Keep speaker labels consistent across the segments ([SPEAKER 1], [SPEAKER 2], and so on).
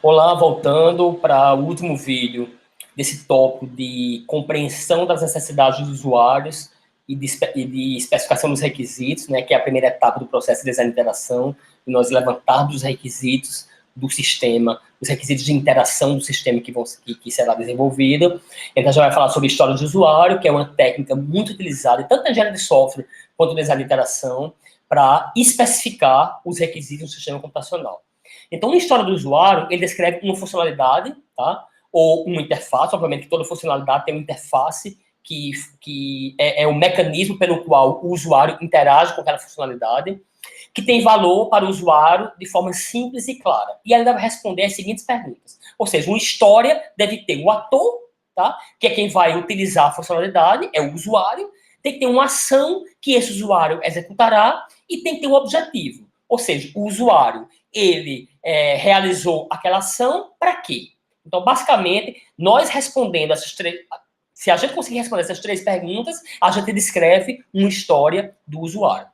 [SPEAKER 1] Olá, voltando para o último vídeo desse tópico de compreensão das necessidades dos usuários e de especificação dos requisitos, né, que é a primeira etapa do processo de design de interação, e nós levantarmos os requisitos do sistema, os requisitos de interação do sistema que será desenvolvido. Então, a gente vai falar sobre história de usuário, que é uma técnica muito utilizada, tanto na engenharia de software quanto no design de interação, para especificar os requisitos do sistema computacional. Então, na história do usuário, ele descreve uma funcionalidade, tá? Ou uma interface, obviamente que toda funcionalidade tem uma interface que é o mecanismo pelo qual o usuário interage com aquela funcionalidade, que tem valor para o usuário de forma simples e clara. E ele deve responder as seguintes perguntas. Ou seja, uma história deve ter o ator, tá? Que é quem vai utilizar a funcionalidade, é o usuário, tem que ter uma ação que esse usuário executará e tem que ter um objetivo. Ou seja, o usuário, ele realizou aquela ação para quê? Então, basicamente, nós respondendo essas três... Se a gente conseguir responder essas três perguntas, a gente descreve uma história do usuário.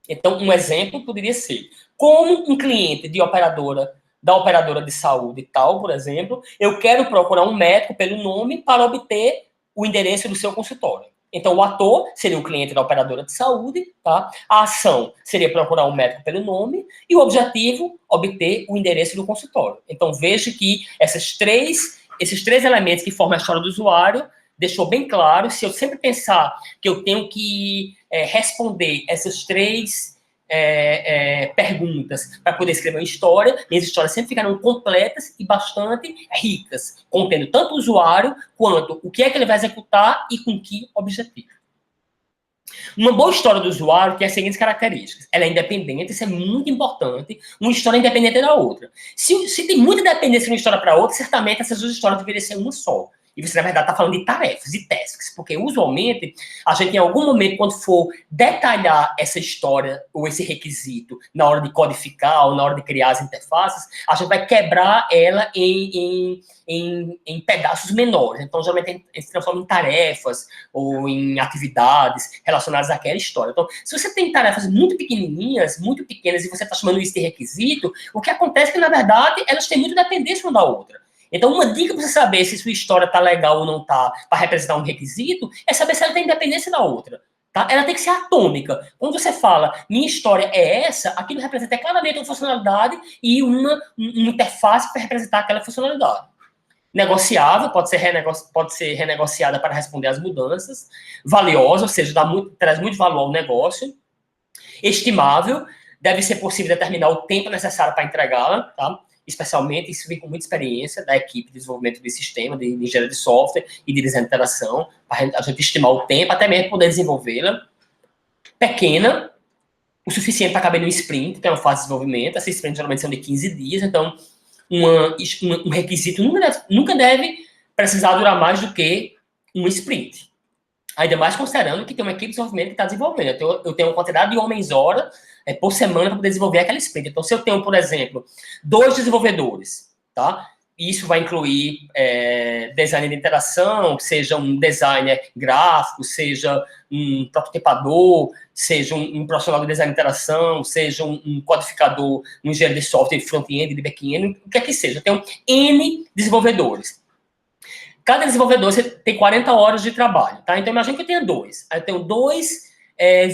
[SPEAKER 1] Então, um exemplo poderia ser, como um cliente da operadora de saúde tal, por exemplo, eu quero procurar um médico pelo nome para obter o endereço do seu consultório. Então, o ator seria o cliente da operadora de saúde, tá? A ação seria procurar um médico pelo nome e o objetivo, obter o endereço do consultório. Então, veja que esses três elementos que formam a história do usuário deixou bem claro, se eu sempre pensar que eu tenho que responder essas três perguntas para poder escrever uma história, minhas histórias sempre ficarão completas e bastante ricas, contendo tanto o usuário, quanto o que é que ele vai executar e com que objetivo. Uma boa história do usuário tem as seguintes características. Ela é independente, isso é muito importante. Uma história independente da outra. Se tem muita dependência de uma história para outra, certamente essas duas histórias deveriam ser uma só. E você, na verdade, está falando de tarefas, de tasks, porque usualmente a gente, em algum momento, quando for detalhar essa história ou esse requisito na hora de codificar ou na hora de criar as interfaces, a gente vai quebrar ela em pedaços menores. Então, geralmente, a gente se transforma em tarefas ou em atividades relacionadas àquela história. Então, se você tem tarefas muito pequenininhas, muito pequenas, e você está chamando isso de requisito, o que acontece é que, na verdade, elas têm muita dependência uma da outra. Então, uma dica para você saber se sua história está legal ou não está para representar um requisito é saber se ela tem independência da outra. Tá? Ela tem que ser atômica. Quando você fala, minha história é essa, aquilo representa claramente uma funcionalidade e uma interface para representar aquela funcionalidade. Negociável, pode ser renegociada para responder às mudanças. Valiosa, ou seja, traz muito valor ao negócio. Estimável, deve ser possível determinar o tempo necessário para entregá-la, tá? Especialmente, isso vem com muita experiência da equipe de desenvolvimento de sistema, de engenharia de software e de design de interação, para a gente estimar o tempo, até mesmo poder desenvolvê-la. Pequena, o suficiente para caber no sprint, que é uma fase de desenvolvimento. Essas sprints geralmente são de 15 dias, então um requisito nunca deve precisar durar mais do que um sprint. Ainda mais considerando que tem uma equipe de desenvolvimento que está desenvolvendo. Eu tenho uma quantidade de homens-hora por semana para poder desenvolver aquela sprint. Então, se eu tenho, por exemplo, 2 desenvolvedores, tá? Isso vai incluir designer de interação, seja um designer gráfico, seja um prototipador, seja um profissional de design de interação, seja um codificador, um engenheiro de software, de front-end, de back-end, o que é que seja. Eu tenho N desenvolvedores. Cada desenvolvedor tem 40 horas de trabalho, tá? Então, imagina que eu tenha 2. Aí eu tenho 2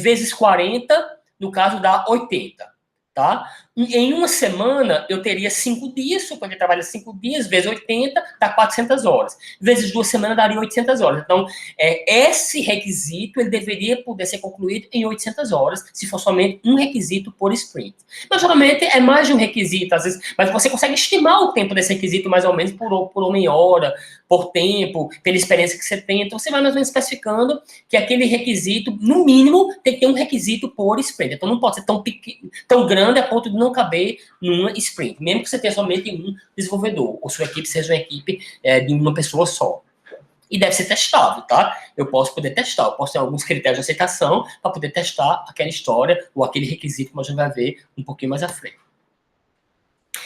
[SPEAKER 1] vezes 40, no caso dá 80, tá? Em uma semana, eu teria 5 dias, suponho que trabalha 5 dias, vezes 80, dá 400 horas. Vezes 2 semanas, daria 800 horas. Então, esse requisito, ele deveria poder ser concluído em 800 horas, se for somente um requisito por sprint. Mas, geralmente, é mais de um requisito, às vezes, mas você consegue estimar o tempo desse requisito, mais ou menos, por meia-hora, por tempo, pela experiência que você tem. Então, você vai mais ou menos especificando que aquele requisito, no mínimo, tem que ter um requisito por sprint. Então, não pode ser tão pequeno, tão grande a ponto de não caber numa sprint, mesmo que você tenha somente um desenvolvedor, ou sua equipe seja uma equipe de uma pessoa só. E deve ser testado, tá? Eu posso poder testar, eu posso ter alguns critérios de aceitação para poder testar aquela história ou aquele requisito que a gente vai ver um pouquinho mais à frente.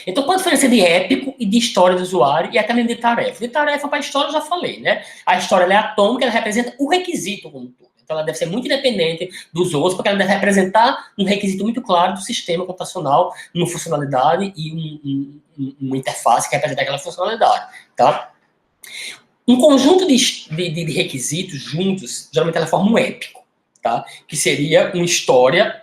[SPEAKER 1] Então, qual a diferença de épico e de história do usuário e até mesmo de tarefa? De tarefa para a história eu já falei, né? A história ela é atômica, ela representa o requisito como todo. Então, ela deve ser muito independente dos outros, porque ela deve representar um requisito muito claro do sistema computacional, uma funcionalidade e uma interface que representa aquela funcionalidade, tá? Um conjunto de requisitos juntos, geralmente ela forma um épico, tá? Que seria uma história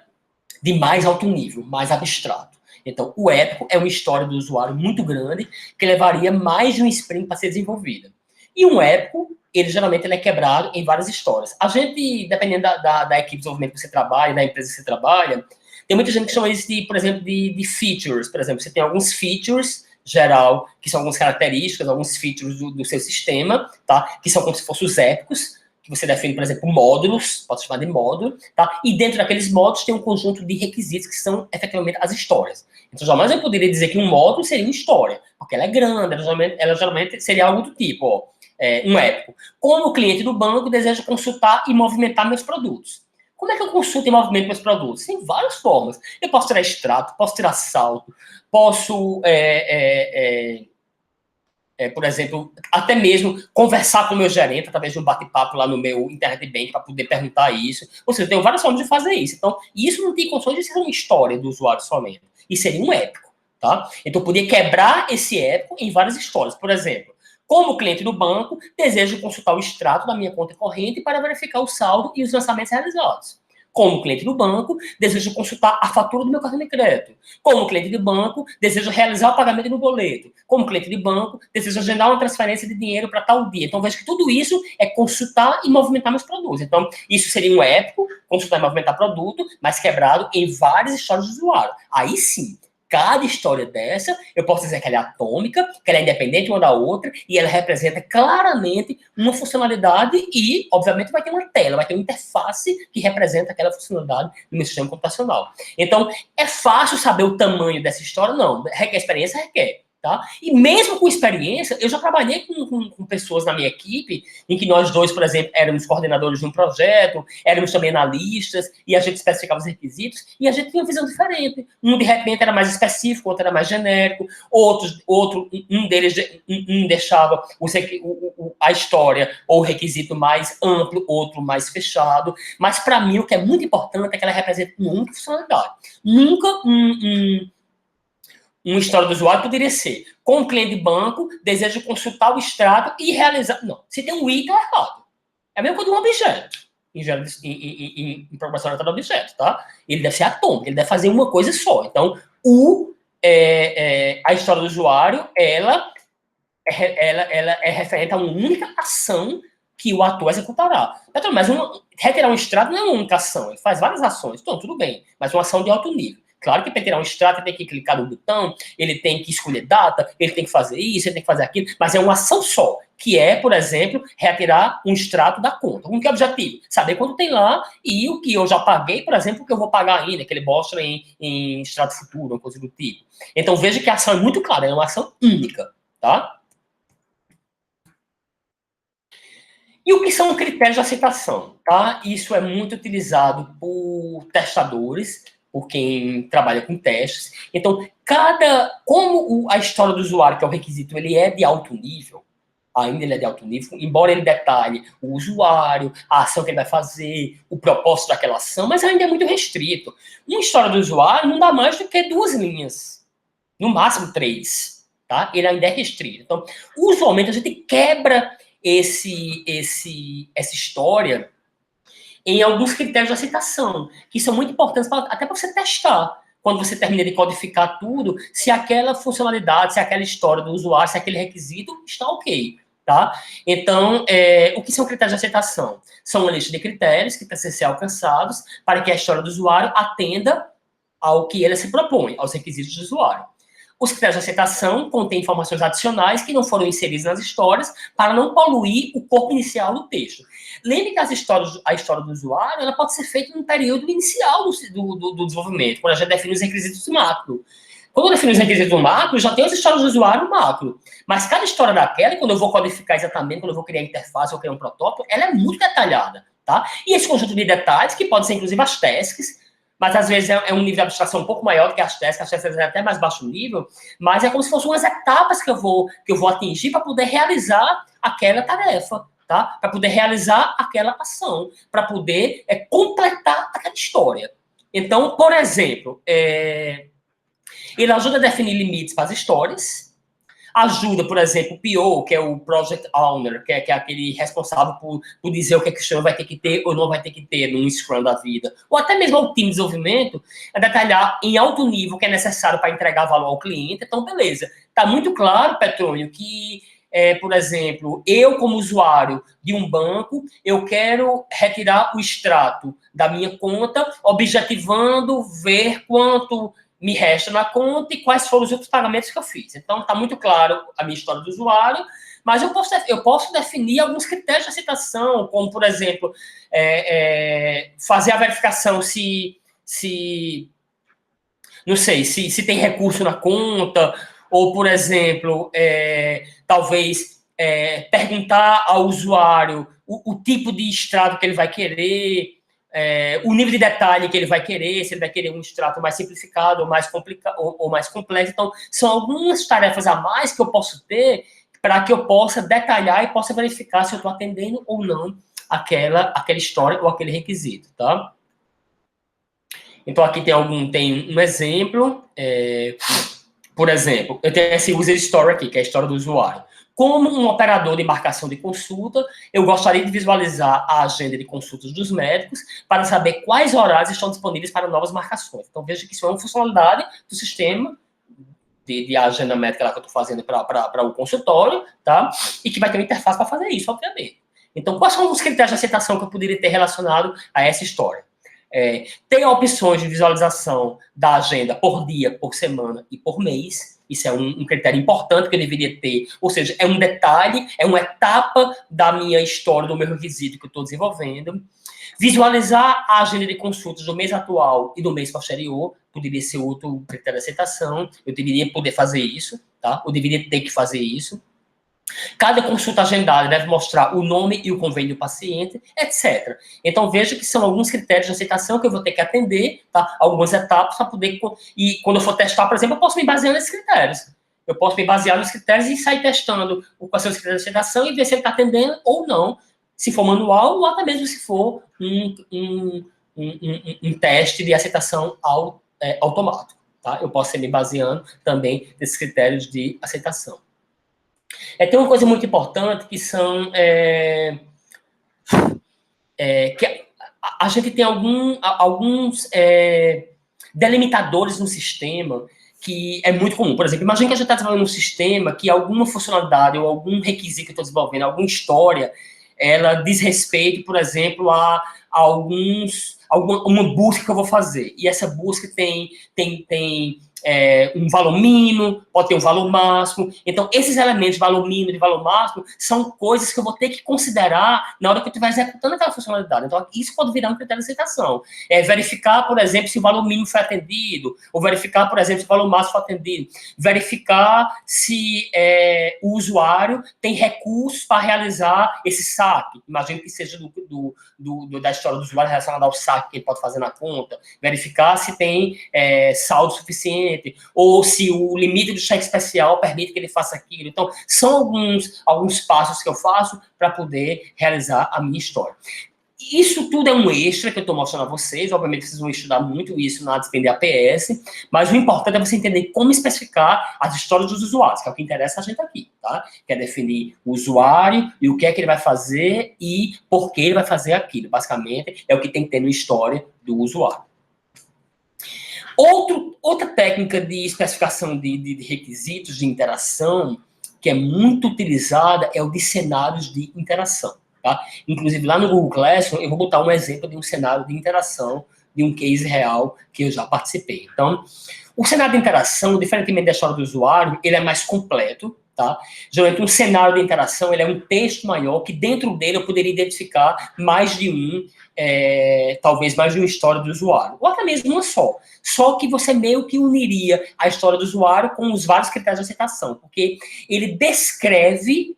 [SPEAKER 1] de mais alto nível, mais abstrato. Então, o épico é uma história do usuário muito grande, que levaria mais de um sprint para ser desenvolvida. E um épico, geralmente ele é quebrado em várias histórias. A gente, dependendo da equipe de desenvolvimento que você trabalha, da empresa que você trabalha, tem muita gente que chama isso, por exemplo, de features. Por exemplo, você tem alguns features geral, que são algumas características, alguns features do seu sistema, tá? Que são como se fossem os épicos, que você define, por exemplo, módulos, pode chamar de módulo, tá? E dentro daqueles módulos tem um conjunto de requisitos que são, efetivamente, as histórias. Então, jamais eu poderia dizer que um módulo seria uma história, porque ela é grande, ela geralmente seria algo do tipo, ó, um épico. Como o cliente do banco deseja consultar e movimentar meus produtos. Como é que eu consulto e movimento meus produtos? Tem várias formas. Eu posso tirar extrato, posso tirar saldo, posso... por exemplo, até mesmo conversar com o meu gerente através de um bate-papo lá no meu Internet Bank para poder perguntar isso. Ou seja, eu tenho várias formas de fazer isso. Então, isso não tem condições de ser uma história do usuário somente. Isso seria um épico, tá? Então, eu poderia quebrar esse épico em várias histórias. Por exemplo, como cliente do banco, desejo consultar o extrato da minha conta corrente para verificar o saldo e os lançamentos realizados. Como cliente do banco, desejo consultar a fatura do meu cartão de crédito. Como cliente de banco, desejo realizar o pagamento do boleto. Como cliente de banco, desejo agendar uma transferência de dinheiro para tal dia. Então, vejo que tudo isso é consultar e movimentar meus produtos. Então, isso seria um épico, consultar e movimentar produto, mas quebrado em várias histórias do usuário. Aí sim, cada história dessa, eu posso dizer que ela é atômica, que ela é independente uma da outra, e ela representa claramente uma funcionalidade e, obviamente, vai ter uma tela, vai ter uma interface que representa aquela funcionalidade no meu sistema computacional. Então, é fácil saber o tamanho dessa história? Não. Requer experiência? Requer. Tá? E mesmo com experiência, eu já trabalhei com pessoas na minha equipe, em que nós dois, por exemplo, éramos coordenadores de um projeto, éramos também analistas, e a gente especificava os requisitos, e a gente tinha uma visão diferente. Um, de repente, era mais específico, outro era mais genérico, um deles deixava a história ou o requisito mais amplo, outro mais fechado. Mas, para mim, o que é muito importante é que ela representa uma única funcionalidade. Nunca uma história do usuário poderia ser: com o cliente de banco, deseja consultar o extrato e realizar... Não, se tem um i, tá errado. É a mesma coisa de um objeto, em programação orientada a objeto, tá? Ele deve ser atômico, ele deve fazer uma coisa só. Então, a história do usuário, ela é referente a uma única ação que o ator executará. Mas retirar um extrato não é uma única ação, ele faz várias ações. Então, tudo bem, mas uma ação de alto nível. Claro que para tirar um extrato, ele tem que clicar no botão, ele tem que escolher data, ele tem que fazer isso, ele tem que fazer aquilo, mas é uma ação só, que é, por exemplo, retirar um extrato da conta. Com que objetivo? Saber quanto tem lá e o que eu já paguei, por exemplo, o que eu vou pagar ainda, que ele mostra em extrato futuro, uma coisa do tipo. Então, veja que a ação é muito clara, é uma ação única, tá? E o que são critérios de aceitação, tá? Isso é muito utilizado por testadores, por quem trabalha com testes. Então, como a história do usuário, que é o requisito, ele é de alto nível, ainda ele é de alto nível, embora ele detalhe o usuário, a ação que ele vai fazer, o propósito daquela ação, mas ainda é muito restrito. Uma história do usuário não dá mais do que 2 linhas, no máximo 3, tá? Ele ainda é restrito. Então, usualmente, a gente quebra essa história em alguns critérios de aceitação, que são muito importantes até para você testar, quando você termina de codificar tudo, se aquela funcionalidade, se aquela história do usuário, se aquele requisito está ok, tá? Então, o que são critérios de aceitação? São uma lista de critérios que precisam ser alcançados para que a história do usuário atenda ao que ele se propõe, aos requisitos do usuário. Os critérios de aceitação contêm informações adicionais que não foram inseridas nas histórias para não poluir o corpo inicial do texto. Lembre que a história do usuário ela pode ser feita no período inicial do desenvolvimento, quando a gente define os requisitos macro. Quando eu defino os requisitos do macro, já tem as histórias do usuário macro. Mas cada história daquela, quando eu vou codificar exatamente, quando eu vou criar interface ou criar um protótipo, ela é muito detalhada, tá? E esse conjunto de detalhes, que pode ser inclusive as tasks, mas às vezes é um nível de abstração um pouco maior do que as tasks é até mais baixo nível, mas é como se fossem umas etapas que eu vou atingir para poder realizar aquela tarefa, tá? Para poder realizar aquela ação, para poder completar aquela história. Então, por exemplo, ele ajuda a definir limites para as histórias, ajuda, por exemplo, o PO, que é o Project Owner, que é aquele responsável por dizer o que a história vai ter que ter ou não vai ter que ter num Scrum da vida, ou até mesmo o time de desenvolvimento, a detalhar em alto nível o que é necessário para entregar valor ao cliente. Então, beleza. Está muito claro, Petrônio, que, por exemplo, eu, como usuário de um banco, eu quero retirar o extrato da minha conta, objetivando ver quanto me resta na conta e quais foram os outros pagamentos que eu fiz. Então, está muito claro a minha história do usuário, mas eu posso definir alguns critérios de aceitação, como, por exemplo, fazer a verificação não sei, se tem recurso na conta, ou, por exemplo, talvez perguntar ao usuário o tipo de extrato que ele vai querer, o nível de detalhe que ele vai querer, se ele vai querer um extrato mais simplificado ou mais complicado ou mais complexo. Então, são algumas tarefas a mais que eu posso ter para que eu possa detalhar e possa verificar se eu estou atendendo ou não aquela história ou aquele requisito, tá? Então, aqui tem um exemplo. Por exemplo, eu tenho esse user story aqui, que é a história do usuário. Como um operador de marcação de consulta, eu gostaria de visualizar a agenda de consultas dos médicos para saber quais horários estão disponíveis para novas marcações. Então, veja que isso é uma funcionalidade do sistema de agenda médica lá que eu estou fazendo para o consultório, tá? E que vai ter uma interface para fazer isso, obviamente. Então, quais são os critérios de aceitação que eu poderia ter relacionado a essa história? Tem opções de visualização da agenda por dia, por semana e por mês. Isso é um critério importante que eu deveria ter. Ou seja, é um detalhe, é uma etapa da minha história, do meu requisito que eu estou desenvolvendo. Visualizar a agenda de consultas do mês atual e do mês posterior poderia ser outro critério de aceitação. Eu deveria poder fazer isso, tá? Eu deveria ter que fazer isso. Cada consulta agendada deve mostrar o nome e o convênio do paciente, etc. Então, veja que são alguns critérios de aceitação que eu vou ter que atender, tá? Algumas etapas para poder... E quando eu for testar, por exemplo, eu posso me basear nesses critérios. Eu posso me basear nos critérios e sair testando quais são os critérios de aceitação e ver se ele está atendendo ou não, se for manual ou até mesmo se for um teste de aceitação automático. Tá? Eu posso ir me baseando também nesses critérios de aceitação. Tem uma coisa muito importante que são que a gente tem alguns delimitadores no sistema que é muito comum. Por exemplo, imagine que a gente está desenvolvendo um sistema que alguma funcionalidade ou algum requisito que eu estou desenvolvendo, alguma história, ela diz respeito, por exemplo, a uma busca que eu vou fazer. E essa busca tem um valor mínimo, pode ter um valor máximo. Então, esses elementos de valor mínimo e de valor máximo são coisas que eu vou ter que considerar na hora que eu estiver executando aquela funcionalidade. Então, isso pode virar um critério de aceitação. Verificar, por exemplo, se o valor mínimo foi atendido, ou verificar, por exemplo, se o valor máximo foi atendido. Verificar se o usuário tem recursos para realizar esse saque. Imagino que seja da história do usuário relacionada ao saque que ele pode fazer na conta. Verificar se tem saldo suficiente, ou se o limite do cheque especial permite que ele faça aquilo. Então, são alguns passos que eu faço para poder realizar a minha história. Isso tudo é um extra que eu estou mostrando a vocês. Obviamente, vocês vão estudar muito isso na disciplina de APS, mas o importante é você entender como especificar as histórias dos usuários, que é o que interessa a gente aqui, tá? Que é definir o usuário e o que é que ele vai fazer e por que ele vai fazer aquilo. Basicamente, é o que tem que ter na história do usuário. Outra técnica de especificação de requisitos de interação que é muito utilizada é o de cenários de interação. Tá? Inclusive, lá no Google Classroom, eu vou botar um exemplo de um cenário de interação, de um case real que eu já participei. Então, o cenário de interação, diferentemente da história do usuário, ele é mais completo. Tá? Geralmente, um cenário de interação ele é um texto maior que dentro dele eu poderia identificar mais de talvez mais de uma história do usuário, ou até mesmo uma só que você meio que uniria a história do usuário com os vários critérios de aceitação, porque ele descreve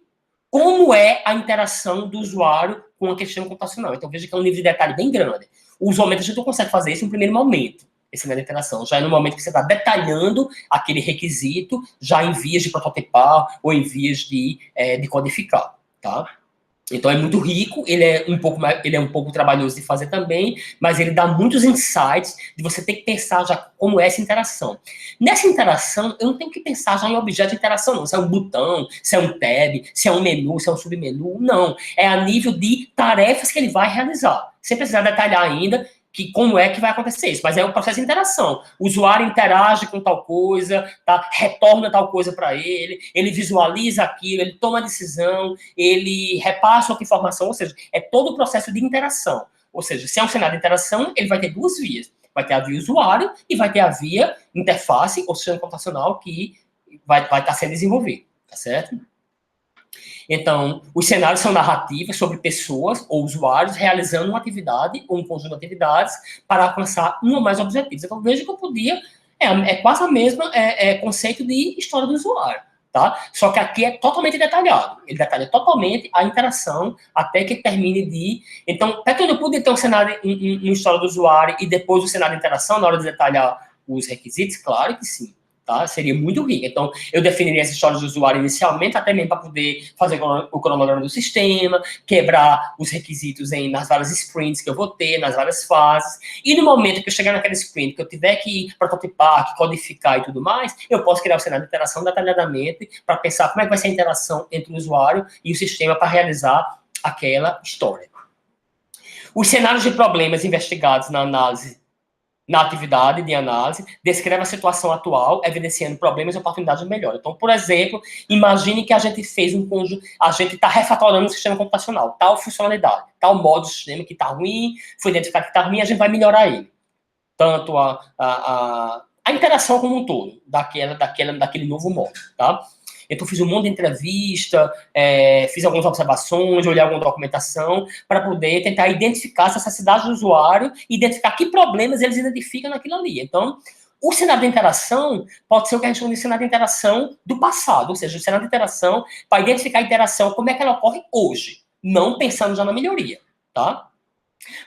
[SPEAKER 1] como é a interação do usuário com a questão computacional. Então, veja que é um nível de detalhe bem grande. Usualmente, a gente não consegue fazer isso no primeiro momento, esse nível de interação. Já é no momento que você está detalhando aquele requisito, já em vias de prototipar ou em vias de codificar, tá? Então é muito rico, ele é um pouco trabalhoso de fazer também, mas ele dá muitos insights de você ter que pensar já como é essa interação. Nessa interação, eu não tenho que pensar já em objeto de interação, não. Se é um botão, se é um tab, se é um menu, se é um submenu, não. É a nível de tarefas que ele vai realizar. Sem precisar detalhar ainda que como é que vai acontecer isso, mas é o processo de interação. O usuário interage com tal coisa, tá? Retorna tal coisa para ele visualiza aquilo, ele toma a decisão, ele repassa outra informação, ou seja, é todo o processo de interação. Ou seja, se é um cenário de interação, ele vai ter duas vias. Vai ter a via usuário e vai ter a via interface, ou sistema computacional, que vai estar sendo desenvolvido, tá certo? Então, os cenários são narrativas sobre pessoas ou usuários realizando uma atividade ou um conjunto de atividades para alcançar um ou mais objetivos. Então, veja que eu podia... É quase o mesmo conceito de história do usuário, tá? Só que aqui é totalmente detalhado. Ele detalha totalmente a interação até que termine de... Então, até que eu podia ter um cenário, uma história do usuário e depois o cenário de interação na hora de detalhar os requisitos? Claro que sim. Tá? Seria muito rico. Então, eu definiria essa história do usuário inicialmente, até mesmo para poder fazer o cronograma do sistema, quebrar os requisitos nas várias sprints que eu vou ter, nas várias fases. E no momento que eu chegar naquela sprint, que eu tiver que prototipar, que codificar e tudo mais, eu posso criar o cenário de interação detalhadamente para pensar como é que vai ser a interação entre o usuário e o sistema para realizar aquela história. Os cenários de problemas investigados na atividade de análise, descreve a situação atual, evidenciando problemas e oportunidades de melhora. Então, por exemplo, imagine que a gente fez um conjunto, a gente está refatorando um sistema computacional, tal funcionalidade, tal modo do sistema que está ruim, foi identificado que está ruim, a gente vai melhorar ele. Tanto a interação como um todo, daquele novo modo, tá? Então, fiz um monte de entrevista, fiz algumas observações, olhei alguma documentação, para poder tentar identificar essa necessidade do usuário e identificar que problemas eles identificam naquilo ali. Então, o cenário de interação pode ser o que a gente chama de cenário de interação do passado, ou seja, o cenário de interação para identificar a interação, como é que ela ocorre hoje, não pensando já na melhoria, tá?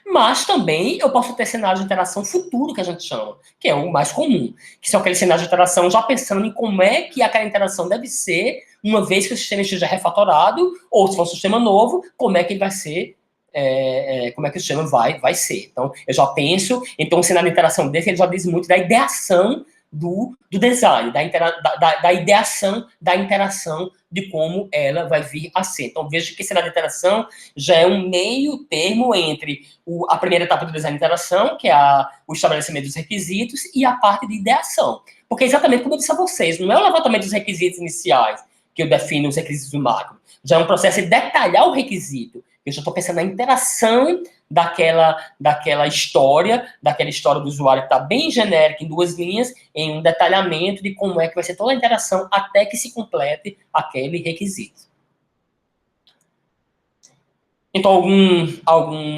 [SPEAKER 1] Mas também eu posso ter cenários de interação futuro, que a gente chama, que é o mais comum, que são aqueles cenários de interação já pensando em como é que aquela interação deve ser, uma vez que o sistema esteja refatorado, ou se for um sistema novo, como é que ele vai ser, como é que o sistema vai ser. Então, eu já penso, então o cenário de interação desse, ele já diz muito da ideação do design, da ideação da interação, de como ela vai vir a ser. Então, veja que cenário de interação já é um meio termo entre a primeira etapa do design de interação, que é o estabelecimento dos requisitos, e a parte de ideação. Porque exatamente como eu disse a vocês, não é o levantamento dos requisitos iniciais que eu defino os requisitos do macro. Já é um processo de detalhar o requisito. Eu já estou pensando na interação daquela história do usuário que está bem genérica em duas linhas, em um detalhamento de como é que vai ser toda a interação até que se complete aquele requisito. Então,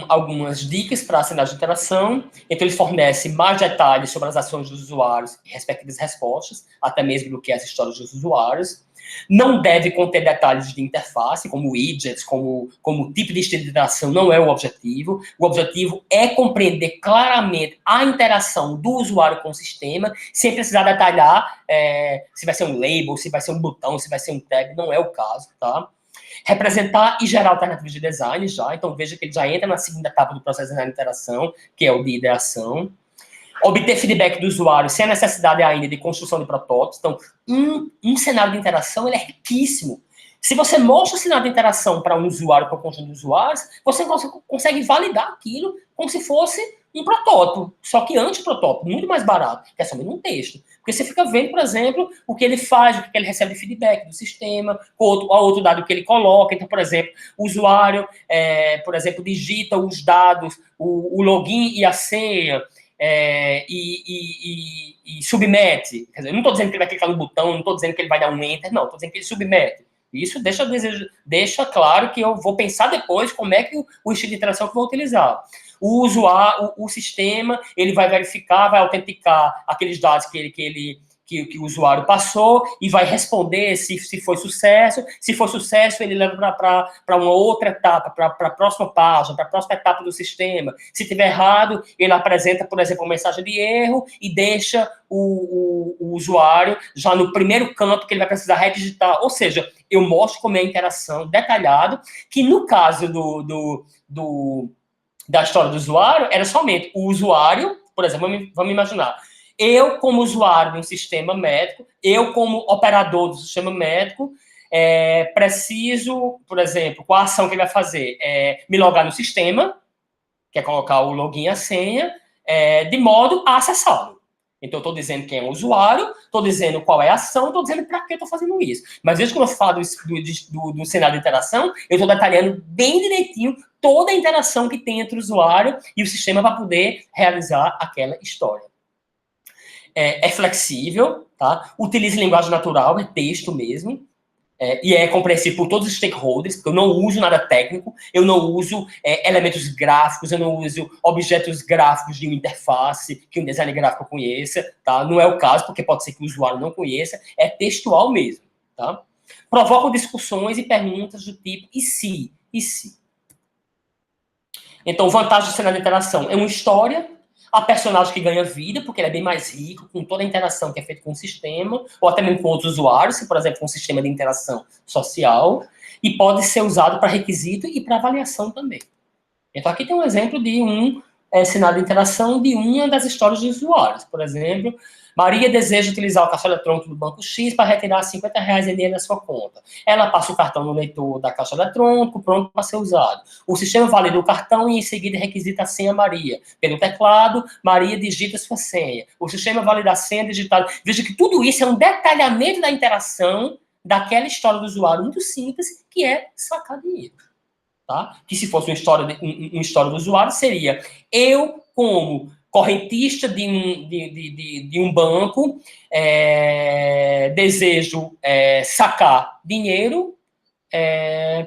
[SPEAKER 1] algumas dicas para a cenário de interação. Então, ele fornece mais detalhes sobre as ações dos usuários e respectivas respostas, até mesmo do que as histórias dos usuários. Não deve conter detalhes de interface, como widgets, como tipo de estilo de interação, não é o objetivo. O objetivo é compreender claramente a interação do usuário com o sistema, sem precisar detalhar se vai ser um label, se vai ser um botão, se vai ser um tab, não é o caso, tá? Representar e gerar alternativas de design já, então veja que ele já entra na segunda etapa do processo de interação, que é o de ideação. Obter feedback do usuário sem a necessidade ainda de construção de protótipos. Então, um cenário de interação ele é riquíssimo. Se você mostra o cenário de interação para um usuário, para um conjunto de usuários, você consegue validar aquilo como se fosse um protótipo, só que anti-protótipo, muito mais barato, que é somente um texto. Porque você fica vendo, por exemplo, o que ele faz, o que ele recebe de feedback do sistema, outro dado que ele coloca. Então, por exemplo, o usuário, por exemplo, digita os dados, o login e a senha, e submete. Quer dizer, eu não estou dizendo que ele vai clicar no botão, não estou dizendo que ele vai dar um enter, não, estou dizendo que ele submete. Isso deixa claro que eu vou pensar depois como é que o estilo de interação que eu vou utilizar. O usuário, o sistema, ele vai verificar, vai autenticar aqueles dados que que o usuário passou e vai responder se foi sucesso. Se for sucesso, ele leva para uma outra etapa, para a próxima página, para a próxima etapa do sistema. Se tiver errado, ele apresenta, por exemplo, uma mensagem de erro e deixa o usuário já no primeiro campo que ele vai precisar redigitar. Ou seja, eu mostro como é a interação detalhado, que no caso da história do usuário, era somente o usuário, por exemplo, vamos imaginar, eu como usuário de um sistema médico, eu como operador do sistema médico, preciso, por exemplo, qual a ação que ele vai fazer? Me logar no sistema, que é colocar o login e a senha, de modo a acessá-lo. Então, eu estou dizendo quem é o usuário, estou dizendo qual é a ação, estou dizendo para que eu estou fazendo isso. Mas desde que eu falo do cenário de interação, eu estou detalhando bem direitinho toda a interação que tem entre o usuário e o sistema para poder realizar aquela história. É flexível, tá? Utiliza linguagem natural, é texto mesmo. E é compreensível por todos os stakeholders, porque eu não uso nada técnico, eu não uso elementos gráficos, eu não uso objetos gráficos de uma interface que um design gráfico conheça, tá? Não é o caso, porque pode ser que o usuário não conheça, é textual mesmo, tá? Provoca discussões e perguntas do tipo, e se? E se? Então, vantagem do cenário de interação é uma história, a personagem que ganha vida, porque ele é bem mais rico, com toda a interação que é feita com o sistema, ou até mesmo com outros usuários, se, por exemplo, com um sistema de interação social, e pode ser usado para requisito e para avaliação também. Então, aqui tem um exemplo de um cenário de interação de uma das histórias dos usuários. Por exemplo, Maria deseja utilizar o caixa eletrônico do Banco X para retirar R$ 50 em dinheiro da sua conta. Ela passa o cartão no leitor da caixa eletrônica, pronto para ser usado. O sistema valida o cartão e, em seguida, requisita a senha Maria. Pelo teclado, Maria digita sua senha. O sistema valida a senha digitada. Veja que tudo isso é um detalhamento da interação daquela história do usuário muito simples, que é sacar dinheiro. Tá? Que se fosse uma história do usuário, seria eu, como correntista de um banco, desejo sacar dinheiro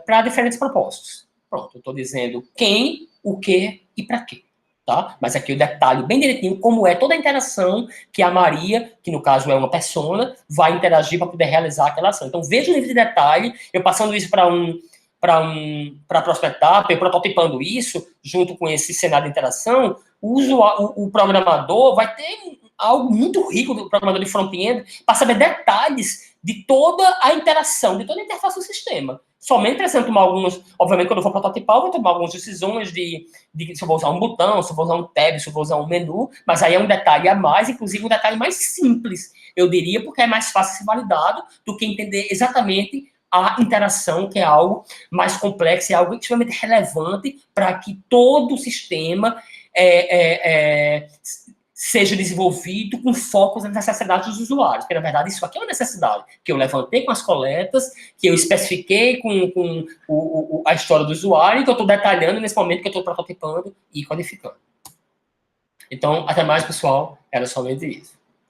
[SPEAKER 1] para diferentes propósitos. Pronto, eu estou dizendo quem, o que e para quê. Tá? Mas aqui eu detalho bem direitinho como é toda a interação que a Maria, que no caso é uma persona, vai interagir para poder realizar aquela ação. Então, veja o nível de detalhe, eu passando isso para a próxima etapa, e prototipando isso, junto com esse cenário de interação, o programador vai ter algo muito rico do programador de front-end para saber detalhes de toda a interação, de toda a interface do sistema. Somente precisando tomar alguns, obviamente, quando eu for prototipar, eu vou tomar algumas decisões de se eu vou usar um botão, se eu vou usar um tab, se eu vou usar um menu, mas aí é um detalhe a mais, inclusive um detalhe mais simples, eu diria, porque é mais fácil ser validado do que entender exatamente a interação, que é algo mais complexo, é algo extremamente relevante para que todo o sistema seja desenvolvido com foco nas necessidades dos usuários. Porque, na verdade, isso aqui é uma necessidade que eu levantei com as coletas, que eu especifiquei com a história do usuário, que eu estou detalhando nesse momento que eu estou prototipando e codificando. Então, até mais, pessoal. Era somente isso.